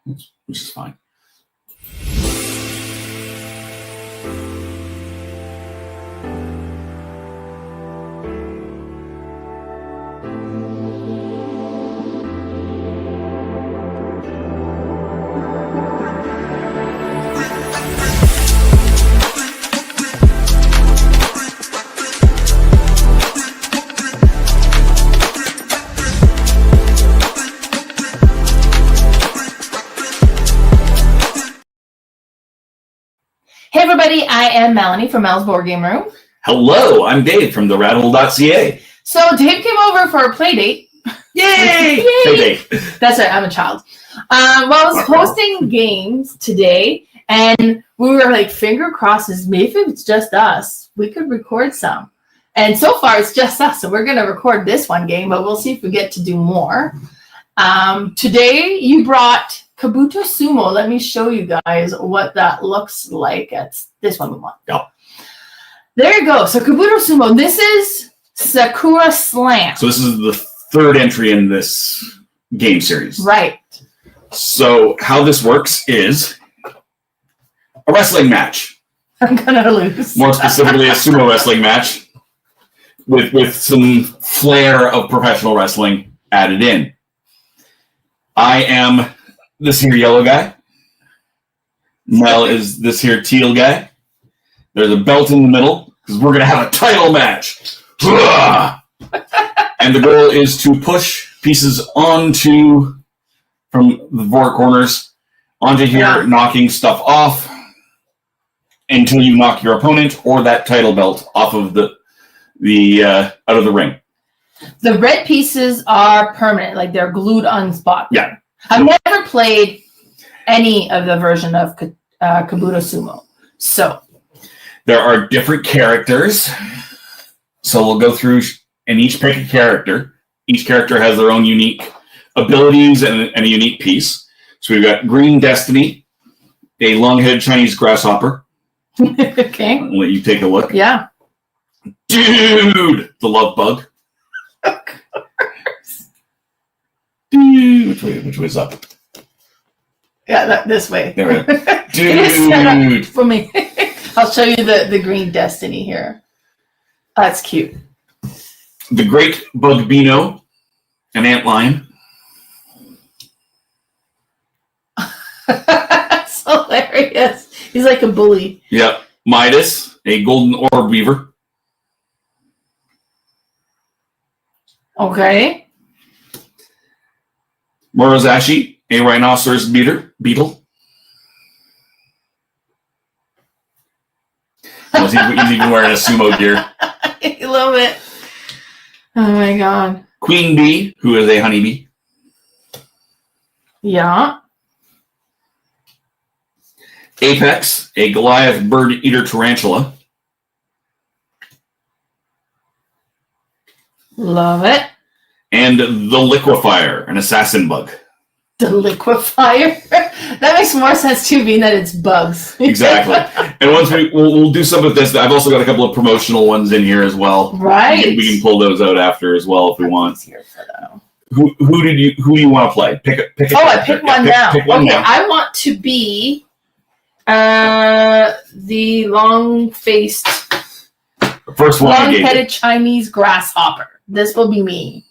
which is fine. Hey everybody, I am Melanie from Mel's Board Game Room. Hello, I'm Dave from therattle.ca. So Dave came over for a play date. Yay! Yay! That's right, I'm a child. I was hosting games today, and we were like, finger crosses, maybe if it's just us, we could record some. And so far, it's just us, so we're going to record this one game, but we'll see if we get to do more. Today, you brought Kabuto Sumo. Let me show you guys what that looks like. It's this one we want. Go. There you go. So Kabuto Sumo. This is Sakura Slam. So this is the third entry in this game series. Right. So how this works is a wrestling match. I'm gonna lose. More specifically, a sumo wrestling match with some flair of professional wrestling added in. I am this here yellow guy. Mel is this here teal guy. There's a belt in the middle because we're gonna have a title match. And the goal is to push pieces onto from the four corners onto here, knocking stuff off until you knock your opponent or that title belt off of the out of the ring. The red pieces are permanent, like they're glued on spot. Yeah. I've never played any of the version of Kabuto Sumo. So there are different characters. So we'll go through and each pick a character. Each character has their own unique abilities and a unique piece. So we've got Green Destiny, a long-headed Chinese grasshopper. Okay. I'll let you take a look. Yeah. Dude, the love bug. Of course. Dude, which way's up? Yeah, this way. There we go. It is set up for me. I'll show you the Green Destiny here. That's cute. The Great Bugbino, an antlion. That's hilarious. He's like a bully. Yep. Midas, a golden orb weaver. Okay. Morozashi, a rhinoceros beetle. He's even wearing a sumo gear. I love it. Oh my god. Queen Bee, who is a honeybee. Yeah. Apex, a Goliath bird eater tarantula. Love it. And the Liquefier, an assassin bug. The Liquefier. That makes more sense too, being that it's bugs. Exactly. And once we'll do some of this. I've also got a couple of promotional ones in here as well. Right. We can pull those out after as well if we want. Here for that. Who do you want to play? Pick a I pick one now. Pick one now. I want to be the long-faced, First one. long-headed Chinese grasshopper. This will be me.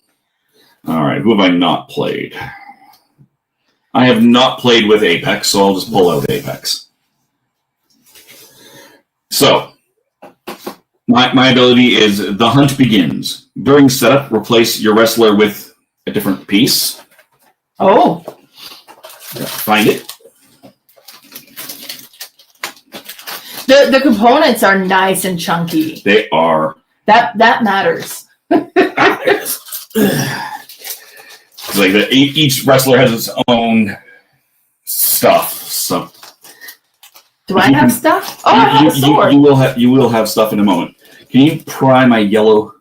All right. Who have I not played? I have not played with Apex, so I'll just pull out Apex. So, my ability is The Hunt Begins. During setup, replace your wrestler with a different piece. Oh. Find it. The components are nice and chunky. They are. That matters. It's like each wrestler has its own stuff. So, do I have stuff? Oh, I have a sword. You will have stuff in a moment. Can you pry my yellow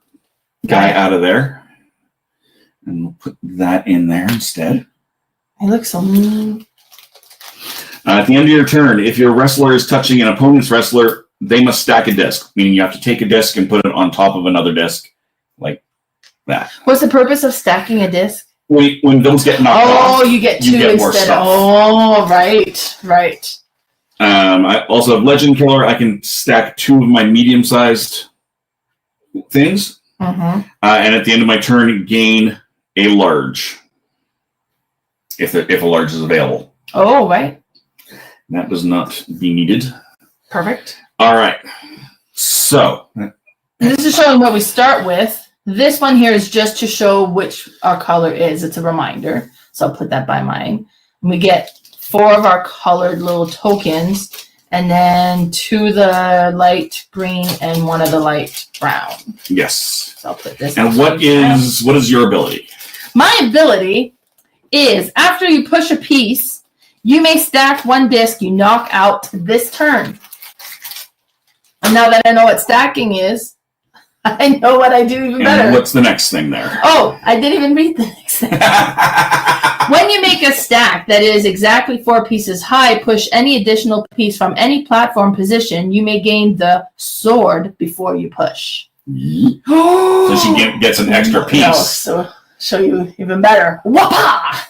guy out of there? And we'll put that in there instead. I look so mean. At the end of your turn, if your wrestler is touching an opponent's wrestler, they must stack a disc, meaning you have to take a disc and put it on top of another disc, like that. What's the purpose of stacking a disc? when those get knocked off, you get two get more instead. stuff. Oh, right. I also have Legend Killer. I can stack 2 of my medium-sized things, and at the end of my turn, gain a large, if a large is available. Oh, right. That does not be needed. Perfect. All right. So this is showing what we start with. This one here is just to show which our color is. It's a reminder. So I'll put that by mine. And we get 4 of our colored little tokens, and then 2 the light green and 1 of the light brown. Yes. So I'll put this. And what is your ability? My ability is after you push a piece, you may stack 1 disc you knock out this turn. And now that I know what stacking is, I know what I do even better. And what's the next thing there? Oh, I didn't even read the next thing. When you make a stack that is exactly 4 pieces high, push any additional piece from any platform position, you may gain the sword before you push. So she gets an extra piece. No, so show you even better. Whoppa!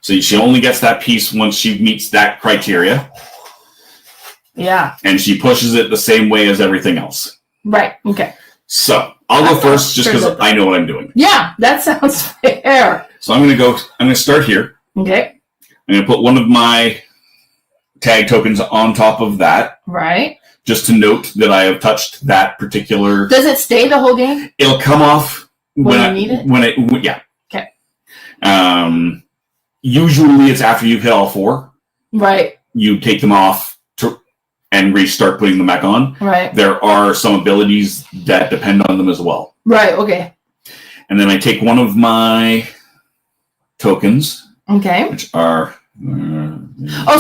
So she only gets that piece once she meets that criteria. Yeah. And she pushes it the same way as everything else. Right. Okay. So I'll go first just because I know what I'm doing. Yeah, that sounds fair. So I'm going to start here. Okay. I'm going to put one of my tag tokens on top of that. Right. Just to note that I have touched that particular. Does it stay the whole game? It'll come off when you need it? Yeah. Okay. Usually it's after you've hit all 4. Right. You take them off and restart putting them back on. Right. There are some abilities that depend on them as well. Right, okay. And then I take one of my tokens. Okay. Which are...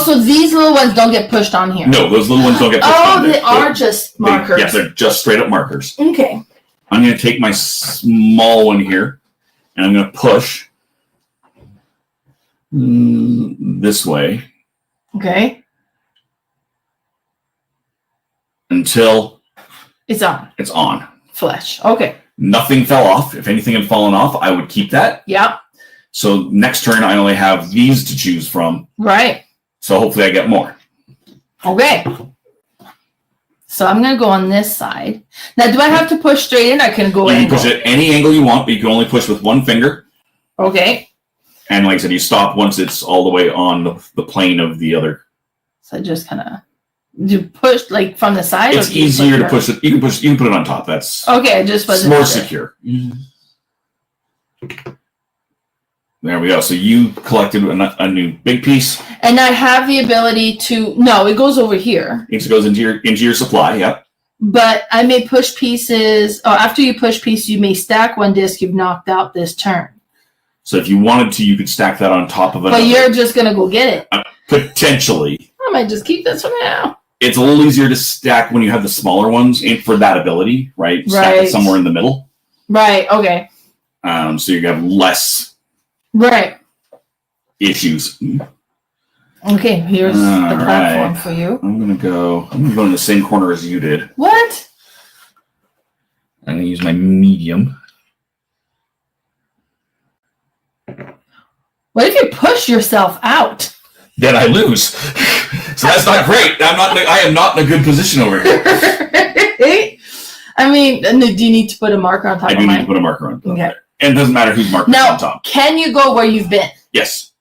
so these little ones don't get pushed on here? No, those little ones don't get pushed on. They are just markers. Yes, they're just straight up markers. Okay. I'm going to take my small one here, and I'm going to push this way. Okay. Until it's on. It's on. Flesh. Okay. Nothing fell off. If anything had fallen off, I would keep that. Yep. So next turn, I only have these to choose from. Right. So hopefully I get more. Okay. So I'm going to go on this side. Now, do I have to push straight in? I can go in. You can push it any angle you want, but you can only push with 1 finger. Okay. And like I said, you stop once it's all the way on the plane of the other. So I just kind of... Do you push like from the side? It's easier to push it. You can put it on top. That's okay. Just wasn't more secure. There we go. So you collected a new big piece, and I have the ability to. No, it goes over here. It goes into your supply. Yep. But I may push pieces. Oh, after you push pieces, you may stack 1 disc you've knocked out this turn. So if you wanted to, you could stack that on top of it. But you're just gonna go get it. Potentially. I might just keep this for now. It's a little easier to stack when you have the smaller ones for that ability, right? Stack it somewhere in the middle. Right, okay. So you have less issues. Okay, here's the platform for you. I'm gonna go in the same corner as you did. What? I'm gonna use my medium. What if you push yourself out? Then I lose. So that's not great. I am not in a good position over here. I mean, do you need to put a marker on top of mine? I do need to put a marker on top. Okay. And it doesn't matter whose marker is on top. Can you go where you've been? Yes.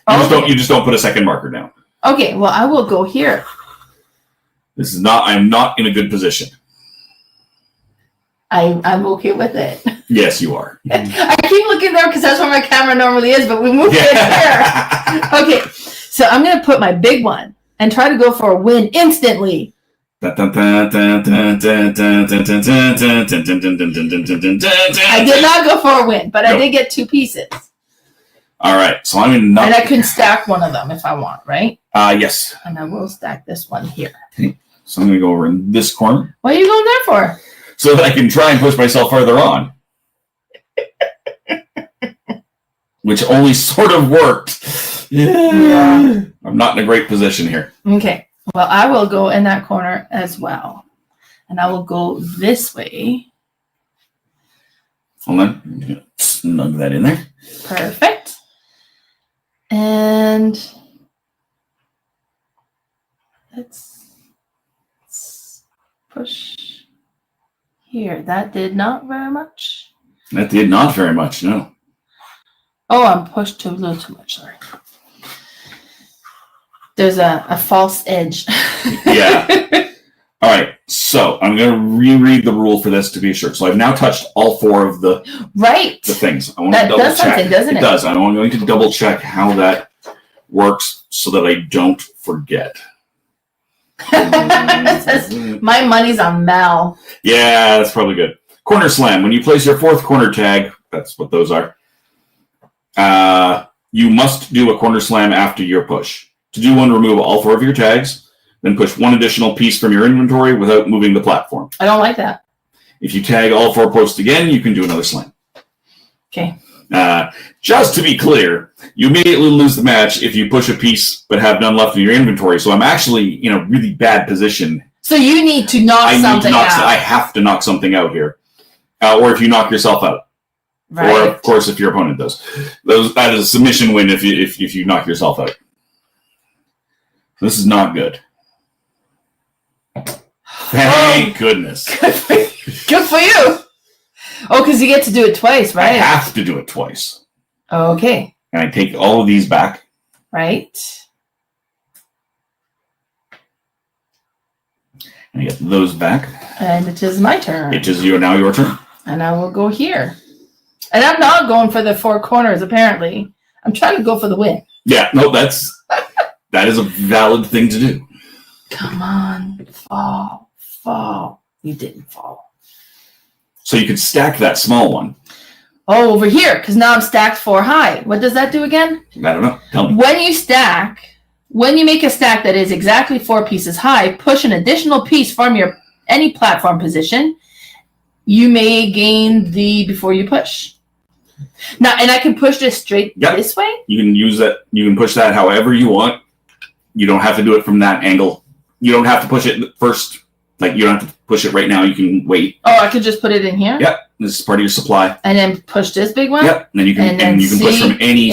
You just don't put a second marker down. Okay, well, I will go here. I'm not in a good position. I'm okay with it. Yes, you are. I keep looking there because that's where my camera normally is, but we moved it here. Okay, so I'm going to put my big one and try to go for a win instantly. I did not go for a win, but I did get 2 pieces. All right, so I'm in. And I can stack one of them if I want, right? Yes. And I will stack this one here. Okay. So I'm going to go over in this corner. What are you going there for? So that I can try and push myself further on. Which only sort of worked. Yeah. I'm not in a great position here. Okay. Well, I will go in that corner as well. And I will go this way. Hold on. Snug that in there. Perfect. And let's push here. That did not very much. That did not very much, no. Oh, I'm pushed a little too much, sorry. There's a false edge. Yeah. All right, so I'm going to reread the rule for this to be sure. So I've now touched all 4 of the things. I want to double does check. Something, doesn't it? It does. I'm going to double check how that works so that I don't forget. It says, my money's on Mel. Yeah, that's probably good. Corner slam. When you place your 4th corner tag, that's what those are, you must do a corner slam after your push. To do one, remove all 4 of your tags. Then push 1 additional piece from your inventory without moving the platform. I don't like that. If you tag all 4 posts again, you can do another slam. Okay. Just to be clear, you immediately lose the match if you push a piece but have none left in your inventory. So I'm actually in a really bad position. So you need to knock something out. I have to knock something out here. Or if you knock yourself out. Right. Or, of course, if your opponent does. That is a submission win if you knock yourself out. This is not good. Thank goodness. Good for you. Oh, because you get to do it twice, right? I have to do it twice. Okay. And I take all of these back. Right. And I get those back. And it is my turn. It is now your turn. And I will go here. And I'm not going for the 4 corners, apparently. I'm trying to go for the win. Yeah, no, that is a valid thing to do. Come on. Fall. You didn't fall. So you could stack that small one. Oh, over here, because now I'm stacked 4 high. What does that do again? I don't know. Tell me. When you make a stack that is exactly 4 pieces high, push an additional piece from your any platform position. You may gain the before you push. Now, and I can push this straight this way? You can use that. You can push that however you want. You don't have to do it from that angle. You don't have to push it first. Like, you don't have to push it right now. You can wait. Oh, I could just put it in here? Yep. This is part of your supply. And then push this big one? Yep. And then you can push from any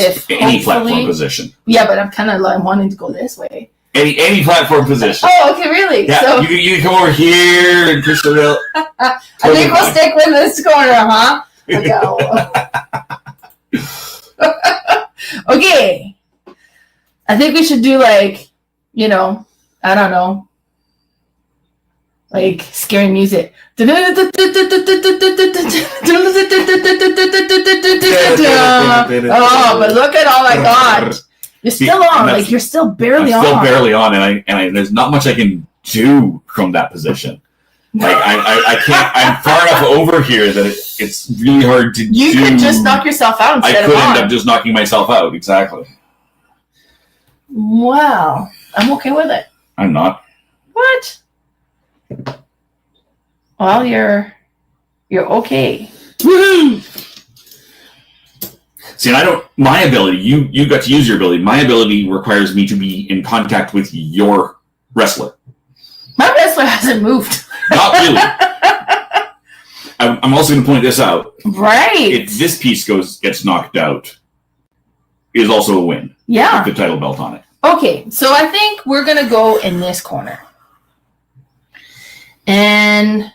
platform position. Yeah, but I'm kind of like wanting to go this way. Any platform position. Oh, okay, really? Yeah. So, you can come over here and push it out. I think we'll stick with this corner, huh? Okay. I think we should do like, I don't know, like scary music. Oh, but look at all I got. You're still on, like you're still barely on. I'm still barely on, and there's not much I can do from that position. Like I can't. I'm far enough over here that it's really hard to. You could just knock yourself out instead of on. I could end up just knocking myself out. Exactly. Wow, I'm okay with it. I'm not. What? Well, you're okay. Woohoo! See, and I don't. My ability. You got to use your ability. My ability requires me to be in contact with your wrestler. My wrestler hasn't moved. Not really. I'm also going to point this out. Right. If this piece gets knocked out, it is also a win. Yeah. With the title belt on it. Okay, so I think we're going to go in this corner. And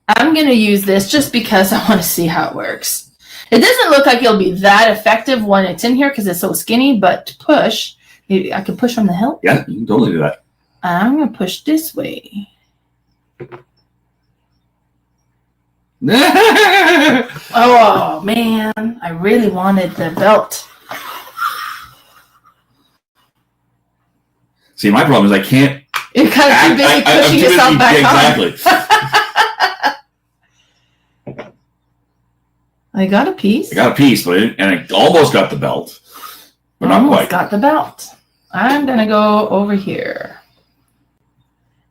I'm going to use this just because I want to see how it works. It doesn't look like it'll be that effective when it's in here because it's so skinny, but to push, I can push from the hilt. Yeah, you can totally do that. I'm going to push this way. Oh, man. I really wanted the belt. See, my problem is I can't. You're kind of too busy pushing yourself back exactly. on. I got a piece. But I almost got the belt, but not quite. Got the belt. I'm going to go over here.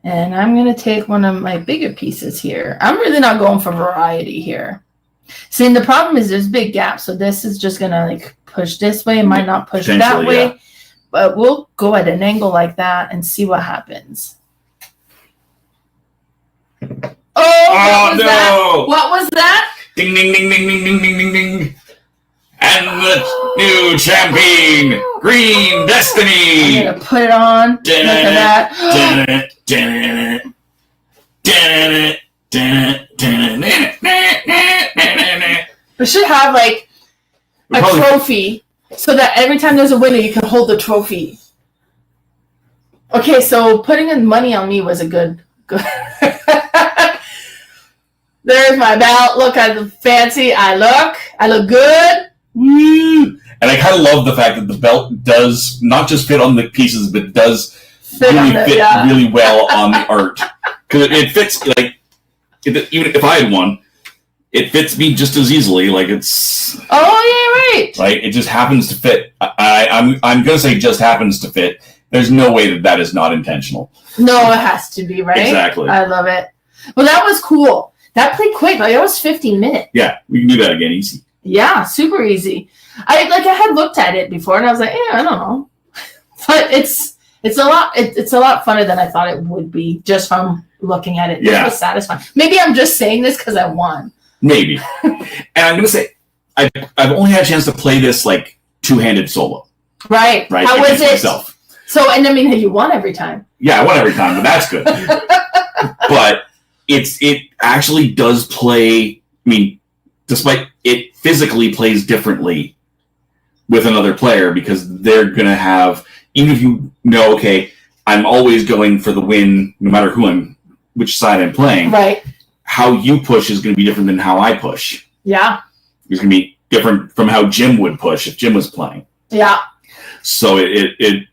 And I'm going to take one of my bigger pieces here. I'm really not going for variety here. See, and the problem is there's big gaps. So this is just going to like push this way. It might not push that way. Yeah. But we'll go at an angle like that and see what happens. Oh, what was that? Ding, ding, ding, ding, ding, ding, ding, ding, ding. And the new champion, Green Destiny. I'm going to put it on. Look at that. We should have like a trophy so that every time there's a winner, you can hold the trophy. Okay, so putting in money on me was a good. There's my belt. Look how fancy I look. I look good. Woo. And I kind of love the fact that the belt does not just fit on the pieces, but does fit really well on the art. Because it fits, like, even if I had one, it fits me just as easily. Like, it's... Oh, yeah, right. Like, it just happens to fit. I'm going to say just happens to fit. There's no way that is not intentional. No, it has to be, right? Exactly. I love it. Well, that was cool. That played quick. Like, it was 15 minutes. Yeah, we can do that again easy. Yeah, super easy. I had looked at it before, and I was like, I don't know. But it's a lot. It's a lot funner than I thought it would be just from looking at it. Yeah. It was satisfying. Maybe I'm just saying this because I won. Maybe. And I'm going to say, I've only had a chance to play this, like, two-handed solo. Right. How was it? Myself. So, and I mean, you won every time. Yeah, I won every time, but that's good. But it actually does play, I mean, despite it physically plays differently with another player because they're going to have, even if you know, okay, I'm always going for the win no matter which side I'm playing. Right. How you push is going to be different than how I push. Yeah. It's going to be different from how Jim would push if Jim was playing. Yeah. So it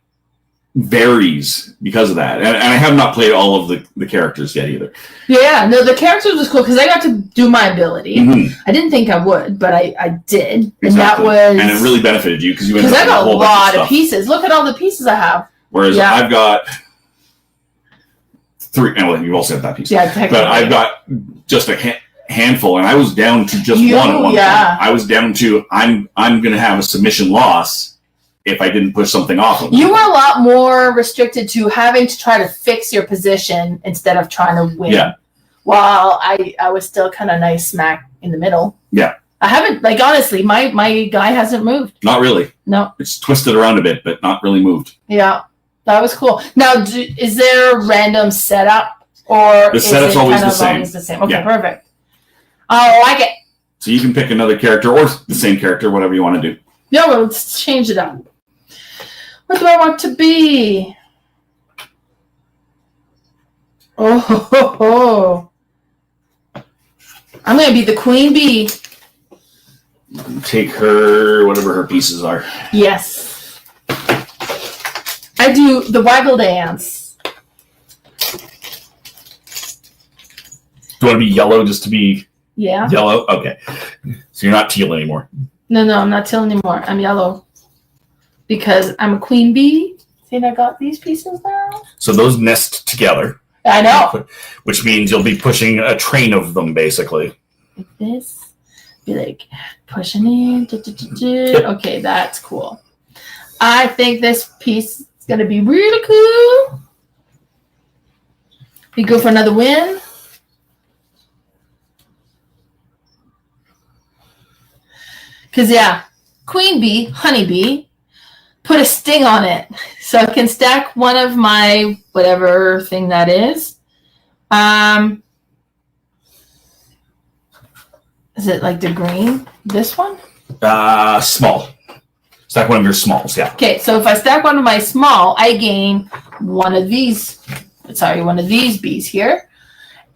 varies because of that. And I have not played all of the characters yet either. Yeah, no, the characters was cool because I got to do my ability. Mm-hmm. I didn't think I would, but I did. Exactly. And that was... And it really benefited you because I got a lot of pieces. Look at all the pieces I have. Whereas I've got 3... Well, you also have that piece. Yeah, technically. But I've got just a handful, and I was down to just one at one point. I was down to, I'm going to have a submission loss if I didn't push something off of them. You were a lot more restricted to having to try to fix your position instead of trying to win. Yeah. While I was still kind of nice smack in the middle. Yeah. I haven't, like, honestly, my guy hasn't moved. Not really. No. It's twisted around a bit, but not really moved. Yeah. That was cool. Now, is there a random setup? Or the setup's always the same. Always the same? Okay, perfect. I like it. So you can pick another character or the same character, whatever you want to do. Yeah, well, let's change it up. What do I want to be? Oh, ho, ho, ho. I'm going to be the queen bee. Take her, whatever her pieces are. Yes. I do the waggle dance. Do you want to be yellow just to be yellow? Okay. So you're not teal anymore. No, I'm not teal anymore. I'm yellow. Because I'm a queen bee. See, I got these pieces now. So those nest together. I know. Which means you'll be pushing a train of them, basically. Like this. Be like pushing in. Okay, that's cool. I think this piece is going to be really cool. We go for another win. Because, queen bee, honey bee, put a sting on it. So I can stack one of my whatever thing that is. Is it like the green? This one? Small. Stack one of your smalls, yeah. Okay, so if I stack one of my small, I gain one of these bees here.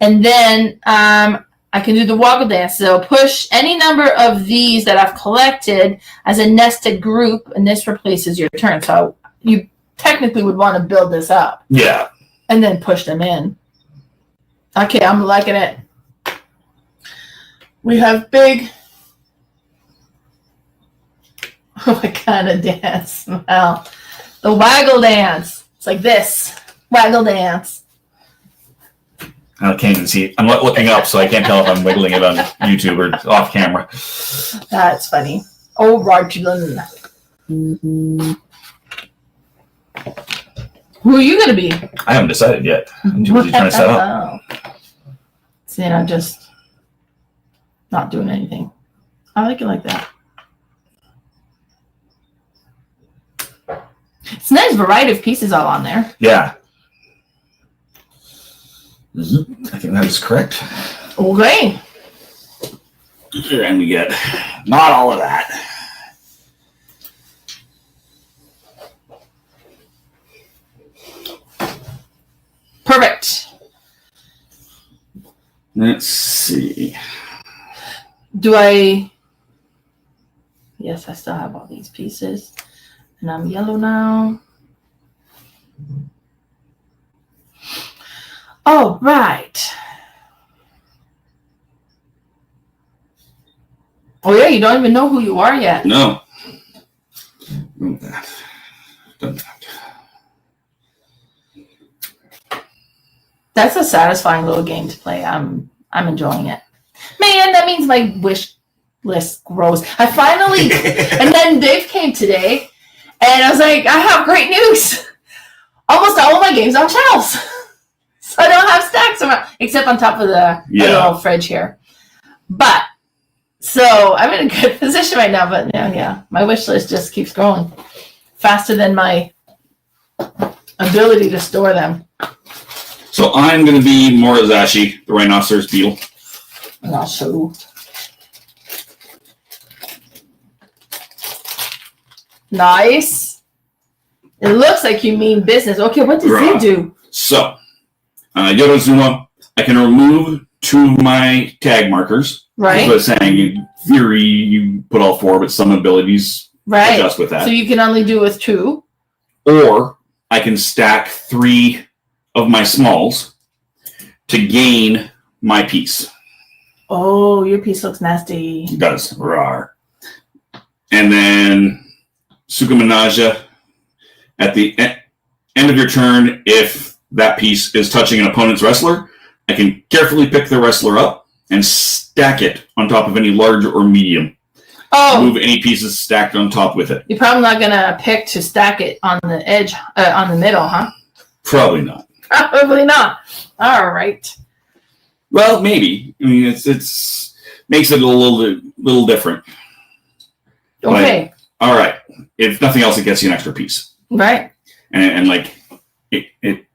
And then I can do the waggle dance. So push any number of these that I've collected as a nested group, and this replaces your turn. So you technically would want to build this up. Yeah. And then push them in. Okay, I'm liking it. We have big... What kind of dance? Well, the waggle dance. It's like this. Waggle dance. I can't even see it. I'm not looking up, so I can't tell if I'm wiggling it on YouTube or off camera. That's funny. Oh, Rogerlin. Mm-hmm. Who are you going to be? I haven't decided yet. I'm too busy trying to set up. See, I just... not doing anything. I like it like that. It's a nice variety of pieces all on there. Yeah. I think that is correct. Okay. And we get not all of that. Perfect. Let's see. Yes, I still have all these pieces. And I'm yellow now. All right. Oh, yeah, you don't even know who you are yet. No. Done that. That's a satisfying little game to play. I'm enjoying it. Man, that means my wish list grows. I finally, and then Dave came today, and I was like, I have great news. Almost all of my games on shelves. So I don't have stacks around, except on top of the little fridge here. But, so I'm in a good position right now, but yeah, my wish list just keeps growing faster than my ability to store them. So I'm going to be Morizashi, the rhinoceros beetle. And I'll show. Nice. It looks like you mean business. Okay, what does he do? So, Yorozuma, I can remove 2 of my tag markers. Right. That's what I was saying. In theory, you put all 4, but some abilities adjust with that. So you can only do with 2. Or I can stack 3 of my smalls to gain my piece. Oh, your piece looks nasty. It does. Rawr. And then Sukumanaja, at the end of your turn, if that piece is touching an opponent's wrestler, I can carefully pick the wrestler up and stack it on top of any large or medium. Oh. Move any pieces stacked on top with it. You're probably not going to pick to stack it on the edge, on the middle, huh? Probably not. Probably not. All right. Well, maybe. I mean, it's makes it a little different. Okay. But, all right. If nothing else, it gets you an extra piece. Right. And like it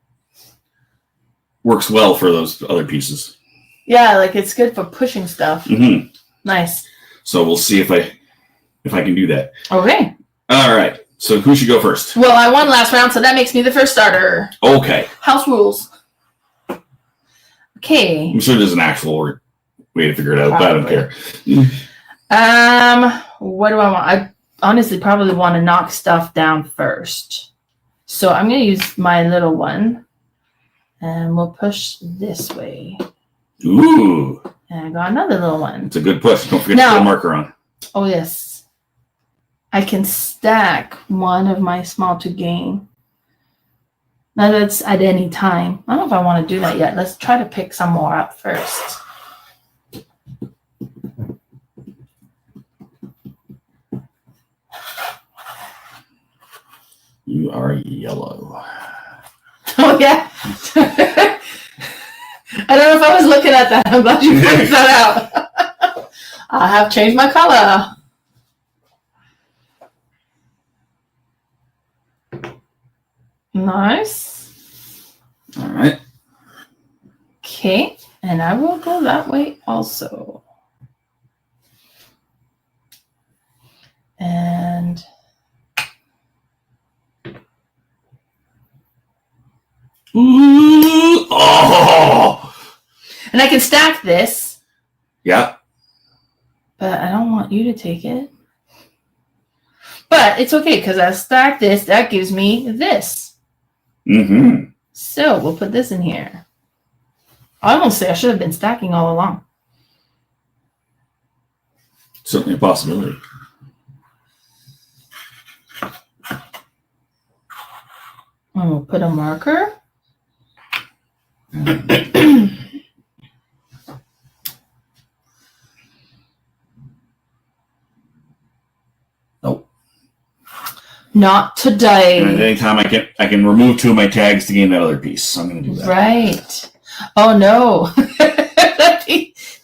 works well for those other pieces. Yeah, like it's good for pushing stuff. Mm-hmm. Nice. So we'll see if I can do that. Okay. All right. So who should go first? Well, I won last round, so that makes me the first starter. Okay. House rules. Okay. I'm sure there's an actual way to figure it out, but I don't care. What do I want? I honestly probably want to knock stuff down first. So I'm going to use my little one. And we'll push this way. Ooh. And I got another little one. It's a good push. Don't forget to put a marker on. Oh, yes. I can stack one of my small to gain. Now that's at any time. I don't know if I want to do that yet. Let's try to pick some more up first. You are yellow. Oh, yeah. I don't know if I was looking at that. I'm glad you pointed that out. I have changed my color. Nice. All right. Okay. And I will go that way also. And ooh, oh. And I can stack this. Yeah. But I don't want you to take it. But it's okay because I stack this. That gives me this. Mm-hmm. So we'll put this in here. I almost say I should have been stacking all along. Certainly a possibility. And we'll put a marker. Nope. Not today. And at any time I can remove 2 of my tags to gain that other piece. So I'm going to do that. Right. Oh no.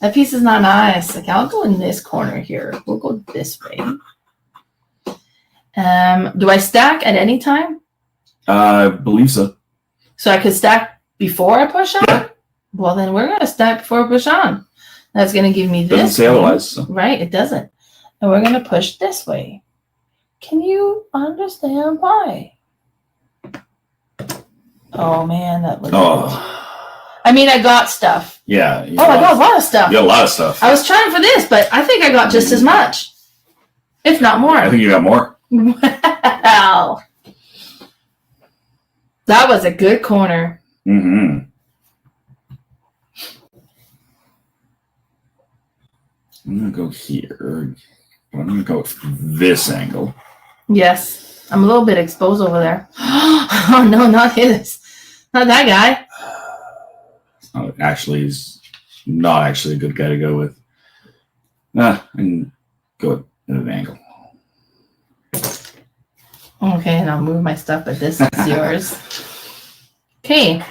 That piece is not nice. Like, I'll go in this corner here. We'll go this way. Do I stack at any time? I believe so. So I could stack before I push on? Yeah. Well, then we're going to stack before I push on. That's going to give me this. Doesn't say otherwise. So. Right, it doesn't. And we're going to push this way. Can you understand why? Oh, man, that looks good. I mean, I got stuff. Yeah. Oh, I got a lot of stuff. You got a lot of stuff. I was trying for this, but I think I got just as much. If not more. I think you got more. Wow. That was a good corner. Mm-hmm. I'm going to go here. I'm going to go with this angle. Yes. I'm a little bit exposed over there. Oh, no, not his. Not that guy. He's not actually a good guy to go with. I can go at an angle. Okay, and I'll move my stuff, but this is yours. Okay.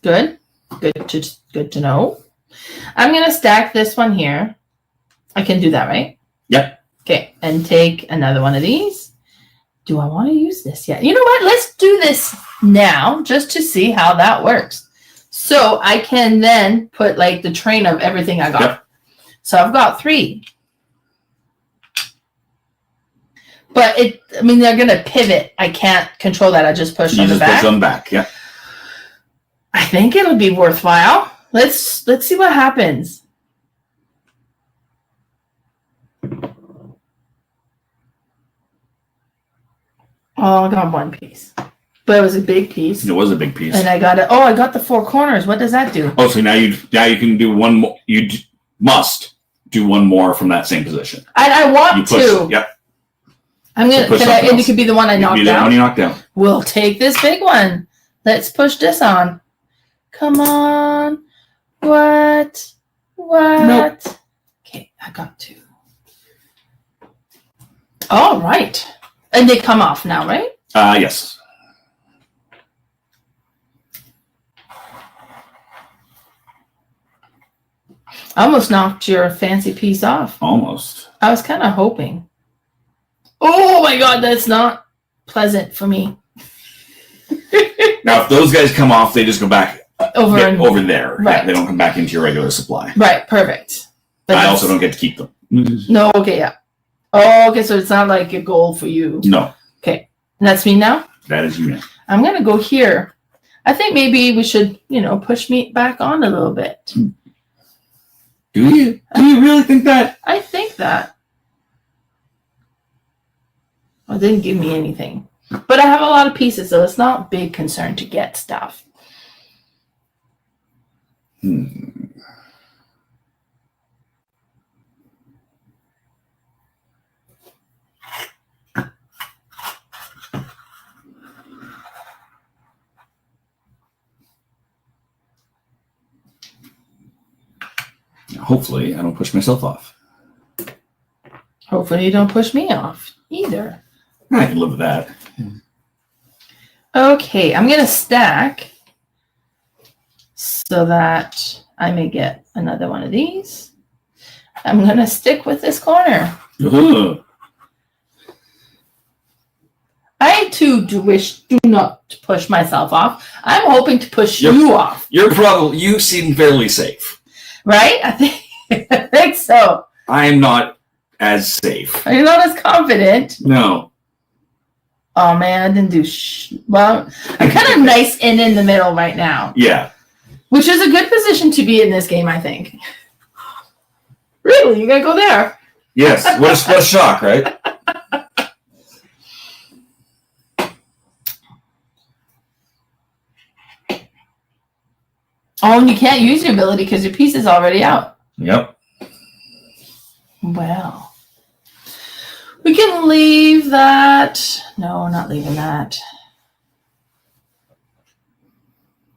Good. Good to know. I'm going to stack this one here. I can do that, right? Yep. Okay, and take another one of these. Do I want to use this yet? You know what? Let's do this now just to see how that works. So I can then put like the train of everything I got. Yep. So I've got 3. But they're going to pivot. I can't control that. I just push on the back. Push them back, yeah. I think it'll be worthwhile. Let's see what happens. Oh, I got one piece. But it was a big piece. It was a big piece. And I got it. Oh, I got the 4 corners. What does that do? Oh, so now you can do one more. You must do one more from that same position. And I want to. Yep. I'm gonna. And it could be the one I knocked down. The one you knocked down. We'll take this big one. Let's push this on. Come on. What? Nope. Okay, I got 2. All right. And they come off now, right? Yes. I almost knocked your fancy piece off. Almost. I was kind of hoping. Oh my God, that's not pleasant for me. Now, if those guys come off, they just go back over there. Right. Yeah, they don't come back into your regular supply. Right, perfect. But I also don't get to keep them. No, okay, yeah. Oh, okay, so it's not like a goal for you. No. Okay, and that's me now? That is you now. I'm going to go here. I think maybe we should, push me back on a little bit. Do you? Do you really think that? I think that. Well, it didn't give me anything. But I have a lot of pieces, so it's not a big concern to get stuff. Hopefully, I don't push myself off. Hopefully, you don't push me off either. I can live with that. Okay, I'm going to stack so that I may get another one of these. I'm going to stick with this corner. Ugh. I too do not to push myself off. I'm hoping to push you off. You seem fairly safe. Right? I think so. I am not as safe. Are you not as confident? No. Oh man, I didn't do well. I'm kind of nice and in the middle right now. Yeah. Which is a good position to be in this game, I think. Really? You gotta go there? Yes. What a shock, right? Oh, and you can't use your ability because your piece is already out. Yep. Well, we can leave that. No, not leaving that.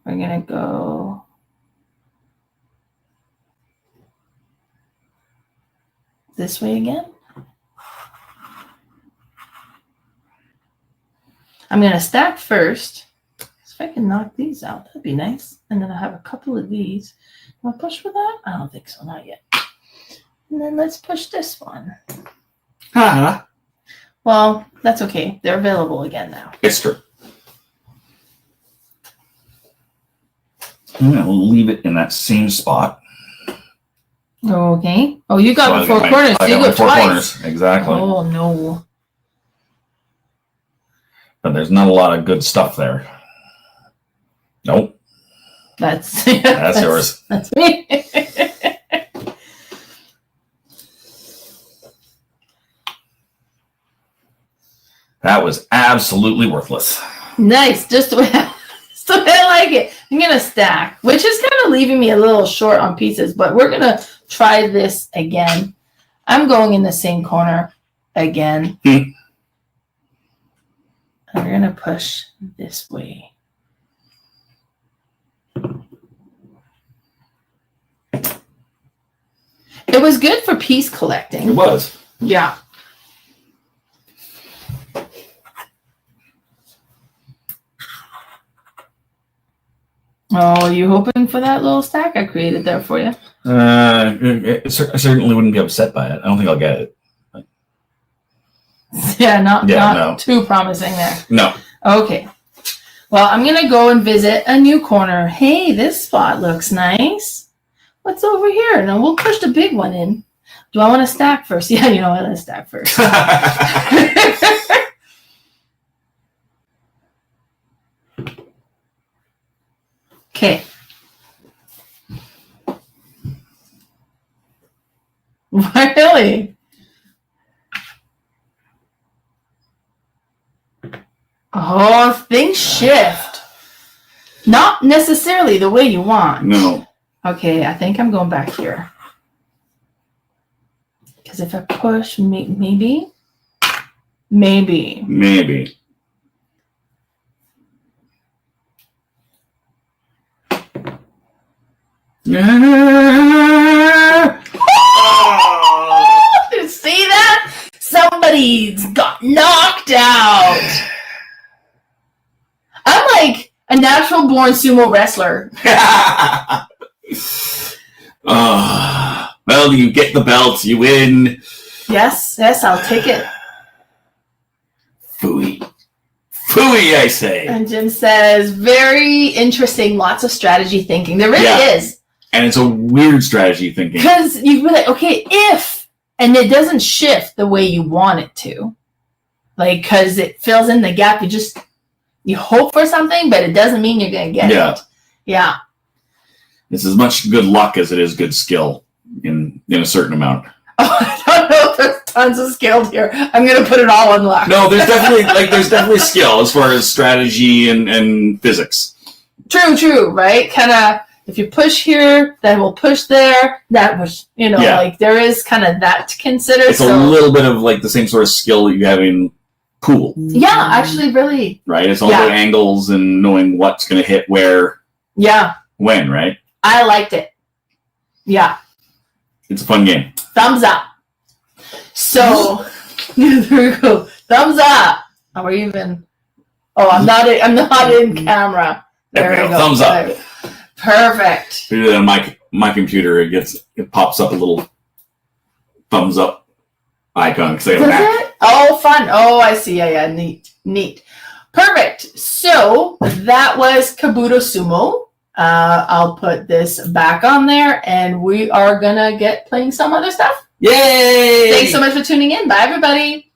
We're going to go. This way again. I'm going to stack first. If I can knock these out, that'd be nice. And then I have a couple of these. Can I push for that? I don't think so, not yet. And then let's push this one. Well, that's okay. They're available again now. It's true. We'll leave it in that same spot. Okay. Oh, you got the 4 corners. I you got go my 4 twice. corners. Exactly. Oh, no. But there's not a lot of good stuff there. Nope. That's yours. That's me. That was absolutely worthless. Nice. Just the way I like it. I'm going to stack, which is kind of leaving me a little short on pieces, but we're going to try this again. I'm going in the same corner again. And we're going to push this way. It was good for piece collecting. It was. Yeah. Oh, are you hoping for that little stack I created there for you? I certainly wouldn't be upset by it. I don't think I'll get it. Yeah, not too promising there. No. Okay. Well, I'm going to go and visit a new corner. Hey, this spot looks nice. What's over here? And then we'll push the big one in. Do I want to stack first? Yeah, you know what? Let's stack first. Okay. Really? Oh, things shift. Not necessarily the way you want. No. Okay, I think I'm going back here. Because if I push, maybe. See that? Somebody's got knocked out. I'm like a natural born sumo wrestler. Well, you get the belt, you win. Yes, I'll take it. Phooey, I say. And Jim says, very interesting, lots of strategy thinking. There really is. And it's a weird strategy thinking. Because you be like, okay, if, and it doesn't shift the way you want it to. Like, because it fills in the gap. You hope for something, but it doesn't mean you're going to get it. Yeah. It's as much good luck as it is good skill in a certain amount. Oh, I don't know if there's tons of skill here. I'm going to put it all on luck. No, there's definitely skill as far as strategy and physics. True, right? Kind of, if you push here, then we'll push there. That was, like there is kind of that to consider. It's a little bit of like the same sort of skill that you have in pool. Yeah, actually, really. Right? It's all about angles and knowing what's going to hit where. Yeah. When, right? I liked it. Yeah. It's a fun game. Thumbs up. So, there we go. Thumbs up. Are we even? Oh, I'm not in camera. There we go. Thumbs up. Perfect. On my computer, it pops up a little thumbs up icon because I have a Mac. Oh, fun. Oh, I see. Yeah. Neat. Perfect. So that was Kabuto Sumo. I'll put this back on there, and we are gonna get playing some other stuff. Yay! Thanks so much for tuning in. Bye, everybody.